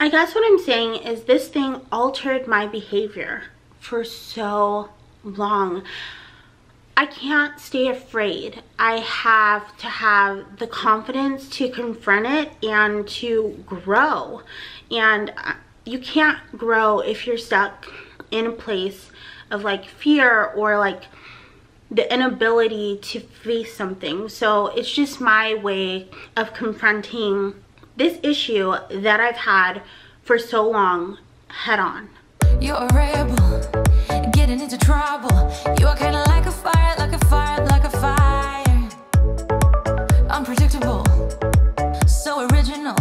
I guess what I'm saying is this thing altered my behavior for so long. I can't stay afraid. I have to have the confidence to confront it and to grow. And you can't grow if you're stuck in a place of like fear or like the inability to face something. So it's just my way of confronting this issue that I've had for so long head on. You're a rebel, getting into trouble. You are kind of like a fire, like a fire, like a fire. Unpredictable, so original.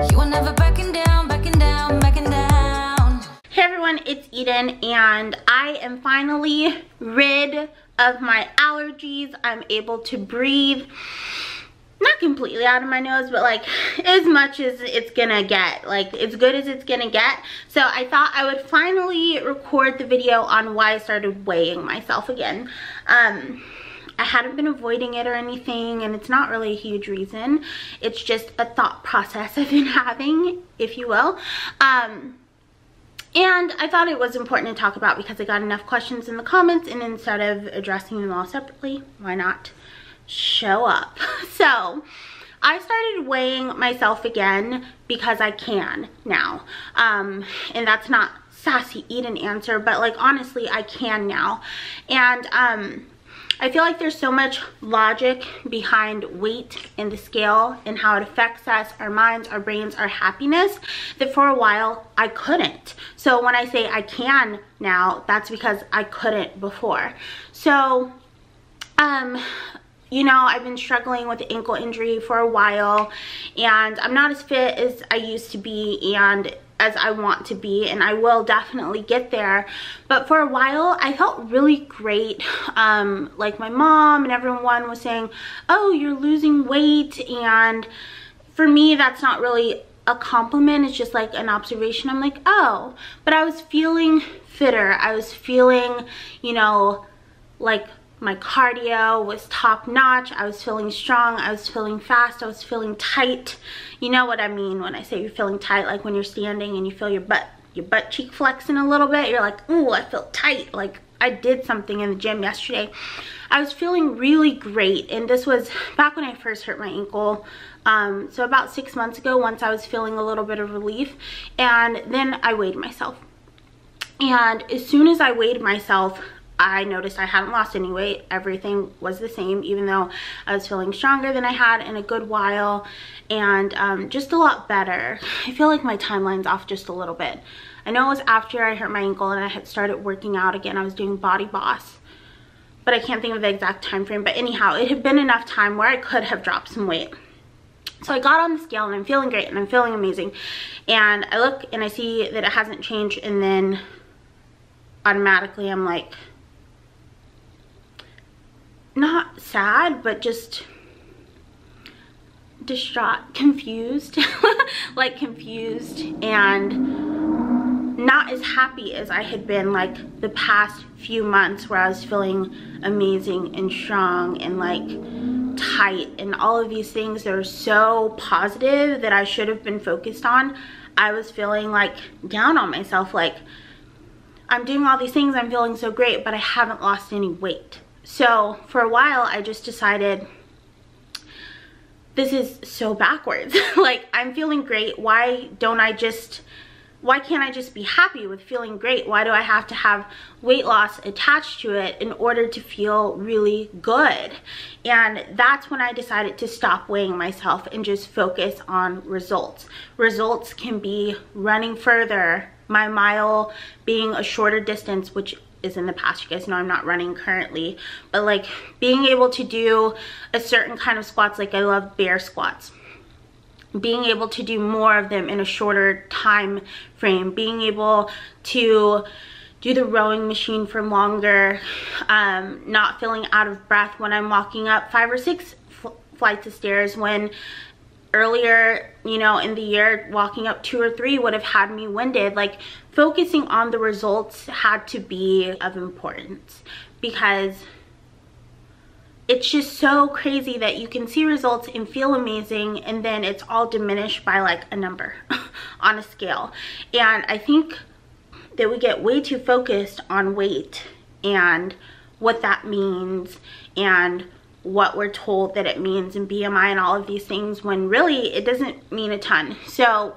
You are never backing down, backing down, backing down. Hey everyone, it's Eden, and I am finally rid of my allergies. I'm able to breathe. Not completely out of my nose, but like as much as it's gonna get, like as good as it's gonna get. So I thought I would finally record the video on why I started weighing myself again. I hadn't been avoiding it or anything, and it's not really a huge reason. It's just a thought process I've been having, if you will. And I thought it was important to talk about because I got enough questions in the comments, and instead of addressing them all separately, why not show up? So I started weighing myself again because I can now, and that's not sassy Eden answer, but like honestly I can now. And I feel like there's so much logic behind weight and the scale and how it affects us, our minds, our brains, our happiness, that for a while I couldn't. So when I say I can now, that's because I couldn't before. So you know, I've been struggling with the ankle injury for a while, and I'm not as fit as I used to be and as I want to be, and I will definitely get there. But for a while I felt really great. Like my mom and everyone was saying, oh, you're losing weight, and for me that's not really a compliment, it's just like an observation. I'm like, oh, but I was feeling fitter. I was feeling, you know, like my cardio was top notch. I was feeling strong. I was feeling fast. I was feeling tight. You know what I mean when I say you're feeling tight, like when you're standing and you feel your butt cheek flexing a little bit. You're like, ooh, I feel tight. Like I did something in the gym yesterday. I was feeling really great, and this was back when I first hurt my ankle. So about 6 months ago, once I was feeling a little bit of relief, and then I weighed myself. And as soon as I weighed myself, I noticed I hadn't lost any weight. Everything was the same, even though I was feeling stronger than I had in a good while, and just a lot better. I feel like my timeline's off just a little bit. I know it was after I hurt my ankle and I had started working out again. I was doing Body Boss, but I can't think of the exact time frame. But anyhow, it had been enough time where I could have dropped some weight. So I got on the scale and I'm feeling great and I'm feeling amazing. And I look and I see that it hasn't changed, and then automatically I'm like, not sad, but just distraught, confused, like confused and not as happy as I had been like the past few months, where I was feeling amazing and strong and like tight and all of these things that are so positive that I should have been focused on. I was feeling like down on myself, like I'm doing all these things, I'm feeling so great, but I haven't lost any weight. So for a while I just decided, this is so backwards. Like I'm feeling great. Why can't I just be happy with feeling great? Why do I have to have weight loss attached to it in order to feel really good? And that's when I decided to stop weighing myself and just focus on results. Results can be running further, my mile being a shorter distance, which is in the past. You guys know I'm not running currently, but like being able to do a certain kind of squats, like I love bear squats, being able to do more of them in a shorter time frame, being able to do the rowing machine for longer, not feeling out of breath when I'm walking up 5 or 6 flights of stairs, when earlier, you know, in the year, walking up 2 or 3 would have had me winded. Like focusing on the results had to be of importance, because it's just so crazy that you can see results and feel amazing, and then it's all diminished by like a number on a scale. And I think that we get way too focused on weight and what that means and what we're told that it means in BMI and all of these things, when really it doesn't mean a ton. So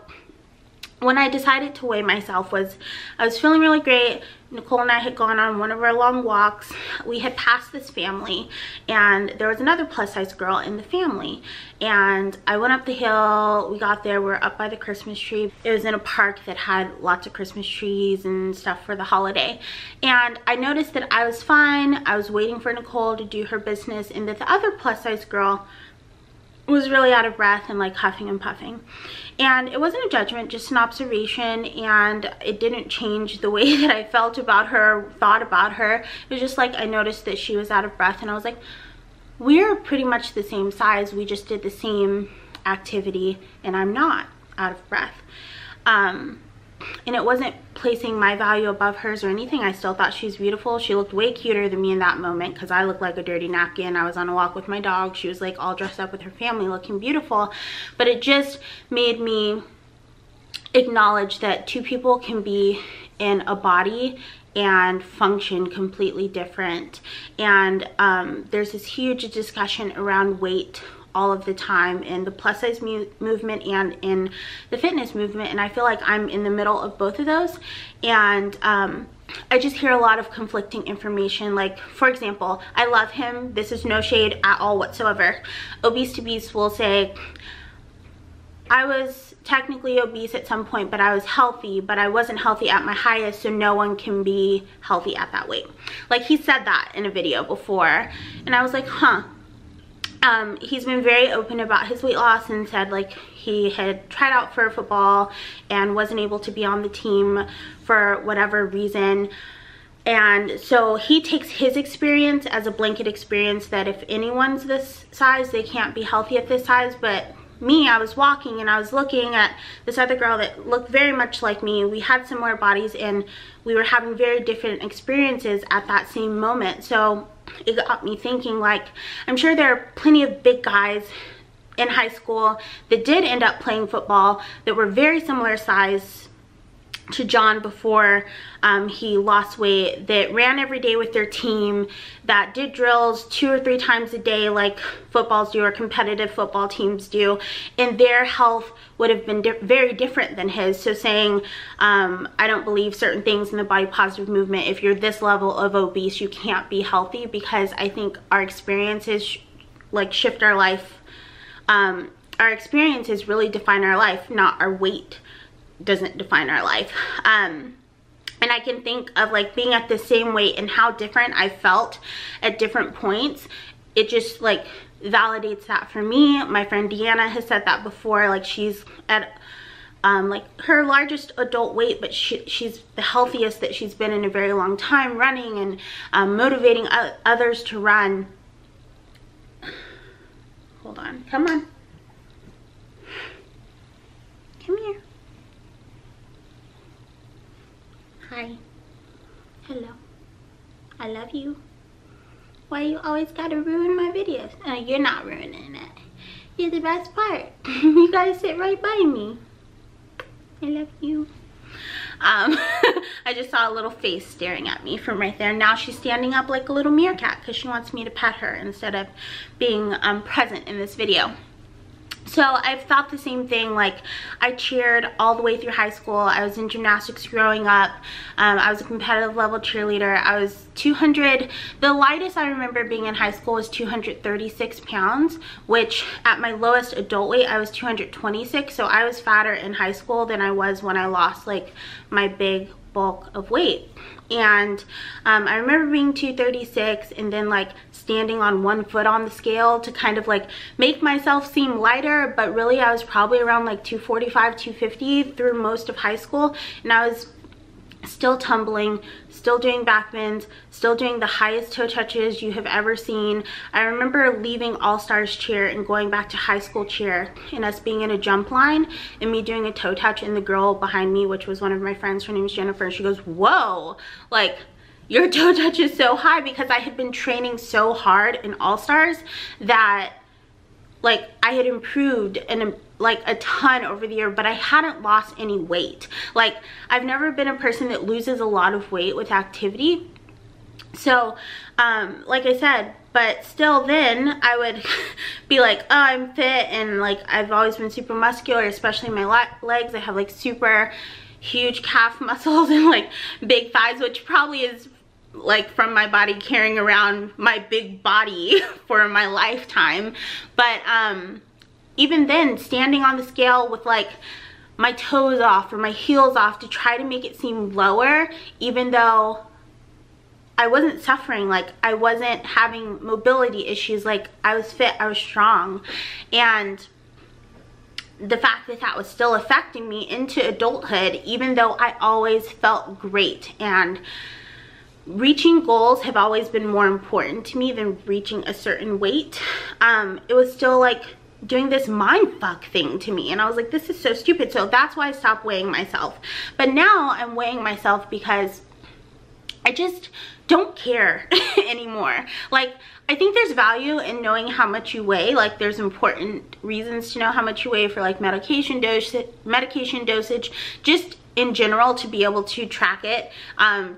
when I decided to weigh myself, I was feeling really great. Nicole and I had gone on one of our long walks. We had passed this family, and there was another plus size girl in the family. And I went up the hill. We got there. We were up by the Christmas tree. It was in a park that had lots of Christmas trees and stuff for the holiday. And I noticed that I was fine. I was waiting for Nicole to do her business, and that the other plus size girl was really out of breath and like huffing and puffing. And it wasn't a judgment, just an observation, and it didn't change the way that I felt about her, thought about her. It was just like I noticed that she was out of breath, and I was like, we're pretty much the same size, we just did the same activity and I'm not out of breath. And it wasn't placing my value above hers or anything. I still thought she was beautiful. She looked way cuter than me in that moment, because I looked like a dirty napkin. I was on a walk with my dog. She was like all dressed up with her family, looking beautiful. But it just made me acknowledge that two people can be in a body and function completely different. And there's this huge discussion around weight all of the time in the plus size movement and in the fitness movement, and I feel like I'm in the middle of both of those. And I just hear a lot of conflicting information. Like, for example, I love him, this is no shade at all whatsoever. Obese to Beast will say, I was technically obese at some point, but I was healthy, but I wasn't healthy at my highest, so no one can be healthy at that weight. Like, he said that in a video before, and I was like, huh. He's been very open about his weight loss and said like he had tried out for football and wasn't able to be on the team for whatever reason. And so he takes his experience as a blanket experience that if anyone's this size, they can't be healthy at this size. But me, I was walking and I was looking at this other girl that looked very much like me. We had similar bodies and we were having very different experiences at that same moment. So it got me thinking, like, I'm sure there are plenty of big guys in high school that did end up playing football that were very similar size to John before he lost weight, that ran every day with their team, that did drills 2 or 3 times a day like footballs do or competitive football teams do, and their health would have been very different than his. So saying I don't believe certain things in the body positive movement, if you're this level of obese you can't be healthy, because I think our experiences like shift our life. Our experiences really define our life, not our weight doesn't define our life. And I can think of like being at the same weight and how different I felt at different points. It just like validates that for me. My friend Deanna has said that before, like she's at like her largest adult weight, but she's the healthiest that she's been in a very long time, running and motivating others to run. Hold on, come on, come here. Hi. Hello. I love you. Why you always gotta ruin my videos? You're not ruining it. You're the best part. You gotta sit right by me. I love you. I just saw a little face staring at me from right there. Now she's standing up like a little meerkat because she wants me to pet her instead of being present in this video. So I've thought the same thing. Like, I cheered all the way through high school. I was in gymnastics growing up. I was a competitive level cheerleader. I was 200, the lightest I remember being in high school was 236 pounds, which at my lowest adult weight, I was 226. So I was fatter in high school than I was when I lost like my big bulk of weight. And I remember being 236 and then like standing on one foot on the scale to kind of like make myself seem lighter, but really I was probably around like 245, 250 through most of high school, and I was still tumbling, still doing back bends, still doing the highest toe touches you have ever seen. I remember leaving All-Stars cheer and going back to high school cheer and us being in a jump line and me doing a toe touch, and the girl behind me, which was one of my friends, her name is Jennifer, she goes, whoa, like your toe touch is so high, because I had been training so hard in All-Stars that like I had improved and like a ton over the year, but I hadn't lost any weight. Like I've never been a person that loses a lot of weight with activity. So like I said, but still then I would be like, oh, I'm fit, and like I've always been super muscular, especially my legs. I have like super huge calf muscles and like big thighs, which probably is like from my body carrying around my big body for my lifetime. But even then, standing on the scale with like my toes off or my heels off to try to make it seem lower, even though I wasn't suffering, like I wasn't having mobility issues, like I was fit, I was strong. And the fact that that was still affecting me into adulthood, even though I always felt great, and reaching goals have always been more important to me than reaching a certain weight, it was still like doing this mind fuck thing to me, and I was like, this is so stupid. So that's why I stopped weighing myself. But now I'm weighing myself because I just don't care anymore. Like I think there's value in knowing how much you weigh. Like there's important reasons to know how much you weigh for like medication dosage, just in general, to be able to track it,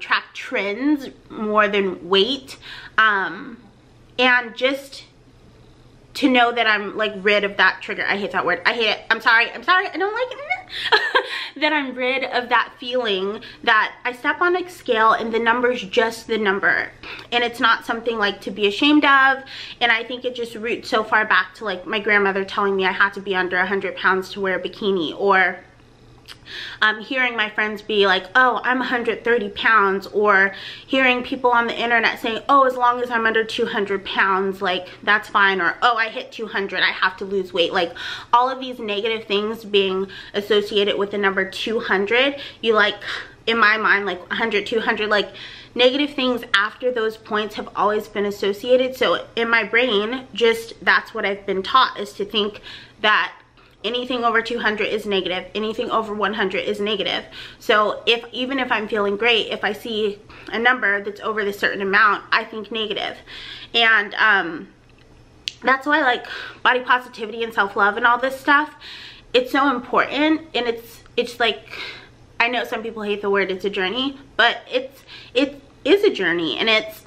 track trends more than weight, and just to know that I'm like rid of that trigger. I hate that word. I hate it. I'm sorry. I don't like it. That I'm rid of that feeling that I step on a scale and the number's just the number, and it's not something like to be ashamed of. And I think it just roots so far back to like my grandmother telling me I had to be under 100 pounds to wear a bikini, or hearing my friends be like, oh, I'm 130 pounds, or hearing people on the internet saying, oh, as long as I'm under 200 pounds, like that's fine, or oh, I hit 200, I have to lose weight. Like all of these negative things being associated with the number 200, you like, in my mind, like 100, 200, like negative things after those points have always been associated. So in my brain, just that's what I've been taught, is to think that anything over 200 is negative, anything over 100 is negative. So even if I'm feeling great, if I see a number that's over this certain amount, I think negative. And that's why like body positivity and self-love and all this stuff, it's so important. And it's like, I know some people hate the word it's a journey, but it is a journey, and it's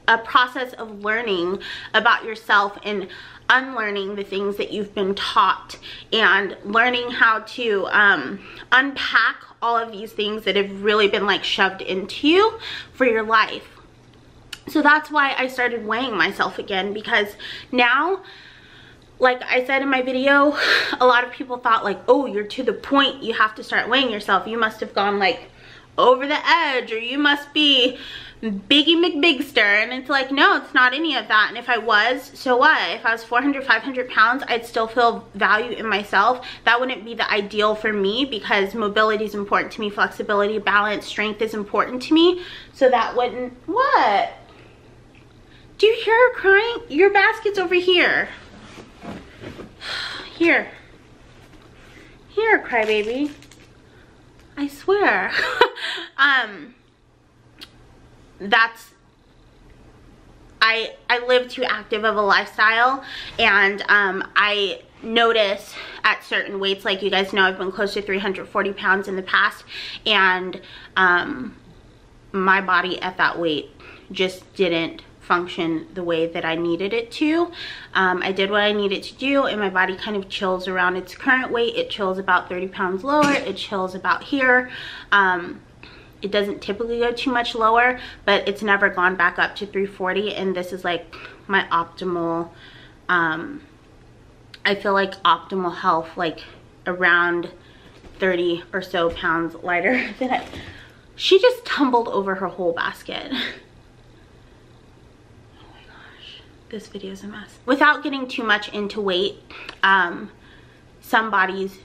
a process of learning about yourself and unlearning the things that you've been taught, and learning how to unpack all of these things that have really been like shoved into you for your life. So that's why I started weighing myself again, because now, like I said in my video, a lot of people thought like, oh, you're to the point you have to start weighing yourself, you must have gone like over the edge, or you must be Biggie McBigster. And it's like, no, it's not any of that. And if I was, so what? If I was 400, 500 pounds, I'd still feel value in myself. That wouldn't be the ideal for me, because mobility is important to me, flexibility, balance, strength is important to me. So that wouldn't, what? Do you hear her crying? Your basket's over here. Here, crybaby. I swear. I live too active of a lifestyle, and I notice at certain weights, like you guys know, I've been close to 340 pounds in the past, and my body at that weight just didn't function the way that I needed it to. I did what I needed to do, and my body kind of chills around its current weight. It chills about 30 pounds lower. It chills about here. It doesn't typically go too much lower, but it's never gone back up to 340, and this is like my optimal, I feel like optimal health, like around 30 or so pounds lighter than she just tumbled over her whole basket. This video is a mess. Without getting too much into weight, some bodies,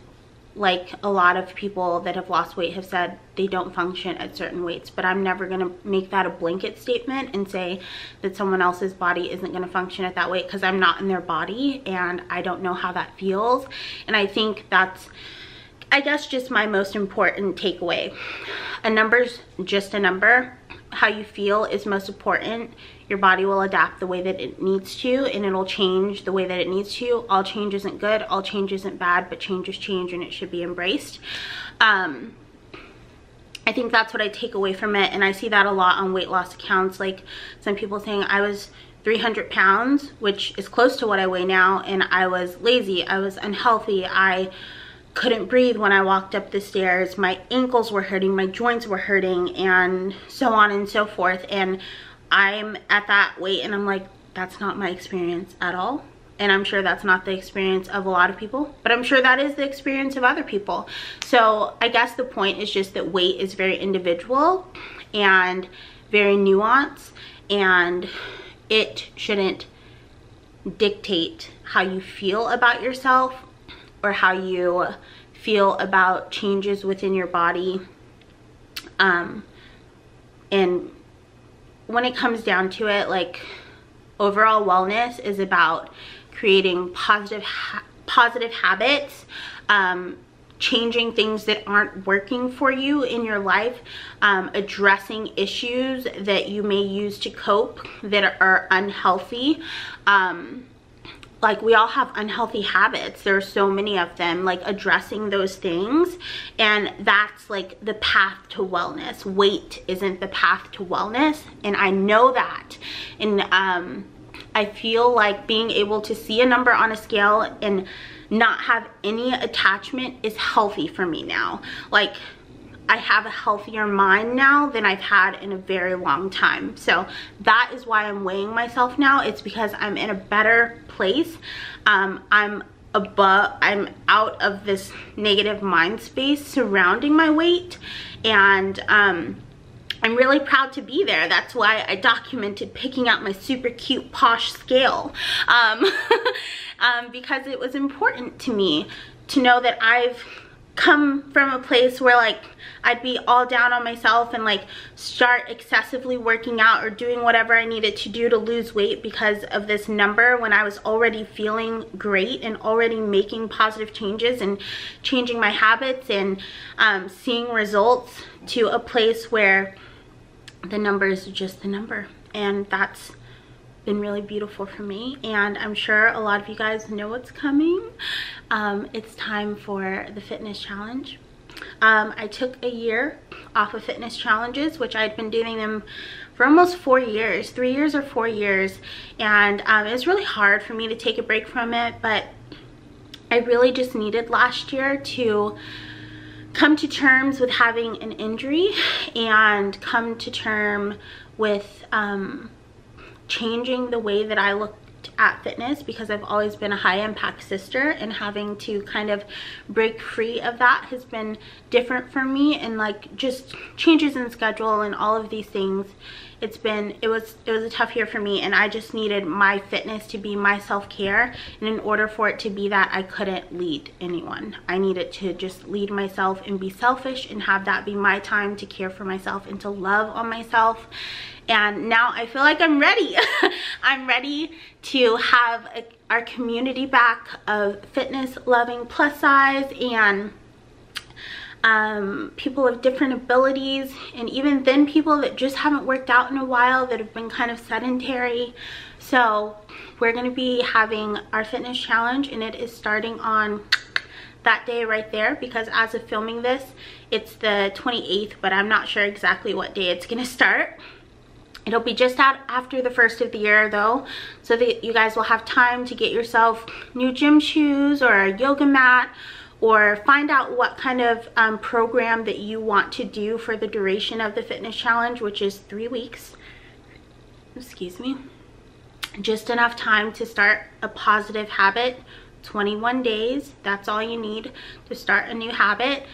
like a lot of people that have lost weight, have said they don't function at certain weights, but I'm never gonna make that a blanket statement and say that someone else's body isn't gonna function at that weight, because I'm not in their body and I don't know how that feels. And I think that's, I guess, just my most important takeaway. A number's just a number, how you feel is most important, your body will adapt the way that it needs to, and it'll change the way that it needs to. All change isn't good, all change isn't bad, but change is change and it should be embraced. I think that's what I take away from it, and I see that a lot on weight loss accounts, like some people saying I was 300 pounds, which is close to what I weigh now, and I was lazy, I was unhealthy, I couldn't breathe when I walked up the stairs, my ankles were hurting, my joints were hurting, and so on and so forth. And I'm at that weight and I'm like, that's not my experience at all. And I'm sure that's not the experience of a lot of people, but I'm sure that is the experience of other people. So I guess the point is just that weight is very individual and very nuanced, and it shouldn't dictate how you feel about yourself or how you feel about changes within your body. And when it comes down to it, like, overall wellness is about creating positive habits, changing things that aren't working for you in your life, addressing issues that you may use to cope that are unhealthy. Like, we all have unhealthy habits. There are so many of them. Like, addressing those things, and that's like the path to wellness. Weight isn't the path to wellness, and I know that. And I feel like being able to see a number on a scale and not have any attachment is healthy for me now. Like, I have a healthier mind now than I've had in a very long time. So that is why I'm weighing myself now. It's because I'm in a better place. I'm out of this negative mind space surrounding my weight, and I'm really proud to be there. That's why I documented picking out my super cute posh scale, because it was important to me to know that I've come from a place where, like, I'd be all down on myself and like start excessively working out or doing whatever I needed to do to lose weight because of this number, when I was already feeling great and already making positive changes and changing my habits and seeing results, to a place where the number is just the number. And that's been really beautiful for me, and I'm sure a lot of you guys know what's coming. It's time for the fitness challenge. I took a year off of fitness challenges, which I'd been doing them for almost 4 years, 3 years or 4 years, and it was really hard for me to take a break from it, but I really just needed last year to come to terms with having an injury and come to terms with changing the way that I looked at fitness, because I've always been a high impact sister, and having to kind of break free of that has been different for me, and like just changes in schedule and all of these things. It was a tough year for me, and I just needed my fitness to be my self-care, and in order for it to be that, I couldn't lead anyone. I needed to just lead myself and be selfish and have that be my time to care for myself and to love on myself. And now I feel like I'm ready. I'm ready to have our community back of fitness loving plus size and people of different abilities, and even then people that just haven't worked out in a while, that have been kind of sedentary. So we're going to be having our fitness challenge, and it is starting on that day right there, because as of filming this, it's the 28th, but I'm not sure exactly what day it's going to start. It'll be just out after the first of the year though, so that you guys will have time to get yourself new gym shoes or a yoga mat, or find out what kind of program that you want to do for the duration of the fitness challenge, which is 3 weeks. Excuse me. Just enough time to start a positive habit. 21 days, that's all you need to start a new habit.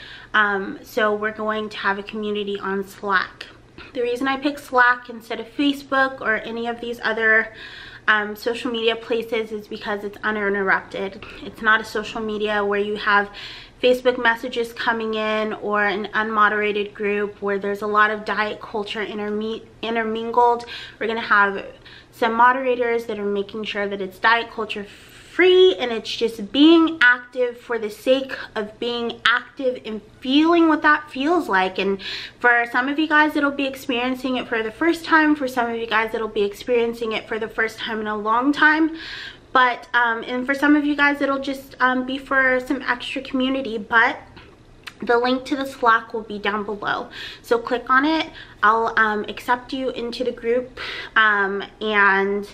So we're going to have a community on Slack. The reason I picked Slack instead of Facebook or any of these other social media places is because it's uninterrupted. It's not a social media where you have Facebook messages coming in, or an unmoderated group where there's a lot of diet culture intermingled. We're going to have some moderators that are making sure that it's diet culture free, and it's just being active for the sake of being active and feeling what that feels like. And for some of you guys, it'll be experiencing it for the first time. For some of you guys, it'll be experiencing it for the first time in a long time. But and for some of you guys, it'll just be for some extra community. But the link to the Slack will be down below, so click on it. I'll accept you into the group, and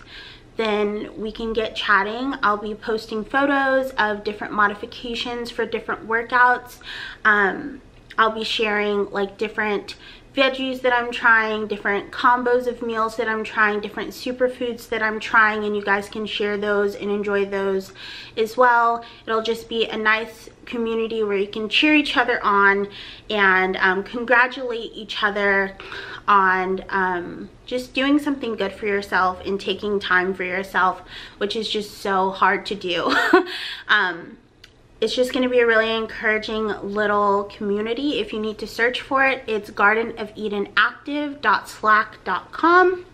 then we can get chatting. I'll be posting photos of different modifications for different workouts. I'll be sharing like different veggies that I'm trying, different combos of meals that I'm trying, different superfoods that I'm trying, and you guys can share those and enjoy those as well. It'll just be a nice community where you can cheer each other on and congratulate each other on just doing something good for yourself and taking time for yourself, which is just so hard to do. It's just going to be a really encouraging little community. If you need to search for it, it's gardenofedynactive.slack.com.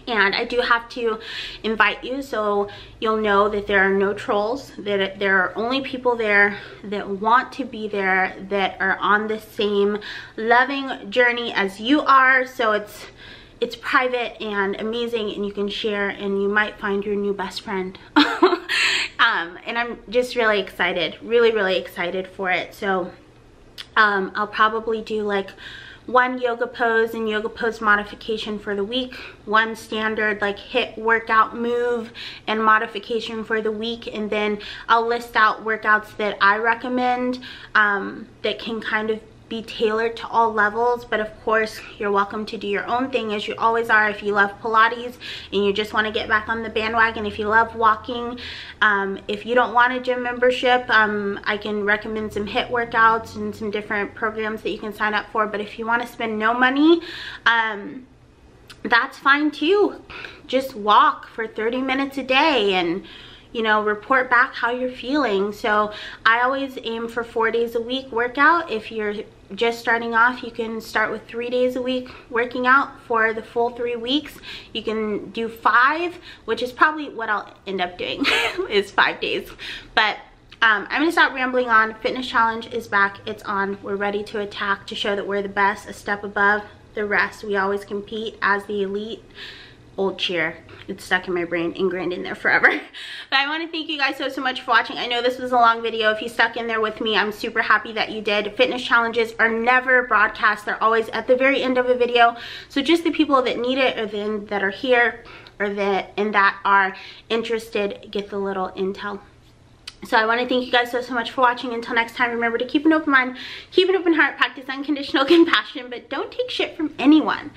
And I do have to invite you, so you'll know that there are no trolls, that there are only people there that want to be there, that are on the same loving journey as you are. So it's private and amazing, and you can share, and you might find your new best friend. And I'm just really excited, really excited for it. So I'll probably do like one yoga pose and yoga pose modification for the week, one standard like HIIT workout move and modification for the week, and then I'll list out workouts that I recommend that can kind of be tailored to all levels. But of course, you're welcome to do your own thing, as you always are. If you love Pilates and you just want to get back on the bandwagon, if you love walking, if you don't want a gym membership, I can recommend some HIIT workouts and some different programs that you can sign up for. But if you want to spend no money, that's fine too. Just walk for 30 minutes a day and, you know, report back how you're feeling. So I always aim for 4 days a week workout. If you're just starting off, you can start with 3 days a week working out for the full 3 weeks. You can do 5, which is probably what I'll end up doing is 5 days. But I'm gonna stop rambling on. Fitness challenge is back, it's on. We're ready to attack, to show that we're the best, a step above the rest. We always compete as the elite. Old cheer, it's stuck in my brain, ingrained in there forever. But I want to thank you guys so much for watching. I know this was a long video. If you stuck in there with me, I'm super happy that you did. Fitness challenges are never broadcast, they're always at the very end of a video. So just the people that need it, or then that are here, or that are interested, get the little intel. So I want to thank you guys so much for watching. Until next time, remember to keep an open mind, keep an open heart, practice unconditional compassion, but don't take shit from anyone.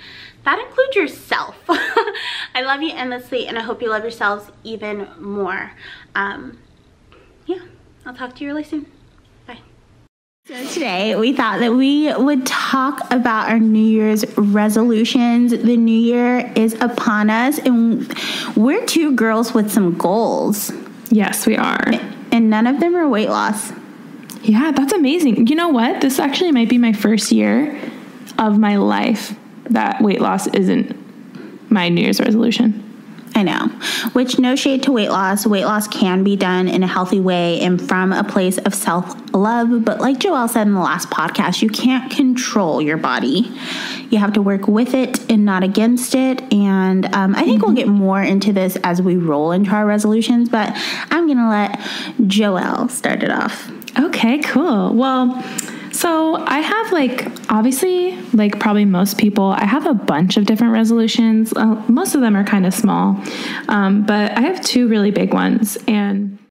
That includes yourself. I love you endlessly, and I hope you love yourselves even more. Yeah, I'll talk to you really soon. Bye. So today we thought that we would talk about our New Year's resolutions. The new year is upon us, and we're two girls with some goals. Yes, we are. And none of them are weight loss. Yeah, that's amazing. You know what? This actually might be my first year of my life that weight loss isn't my New Year's resolution. I know. Which, no shade to weight loss. Weight loss can be done in a healthy way and from a place of self-love. But like Joelle said in the last podcast, you can't control your body. You have to work with it and not against it. And I think we'll get more into this as we roll into our resolutions. But I'm going to let Joelle start it off. Okay, cool. Well, so I have obviously, probably most people, I have a bunch of different resolutions. Most of them are kind of small, but I have 2 really big ones. And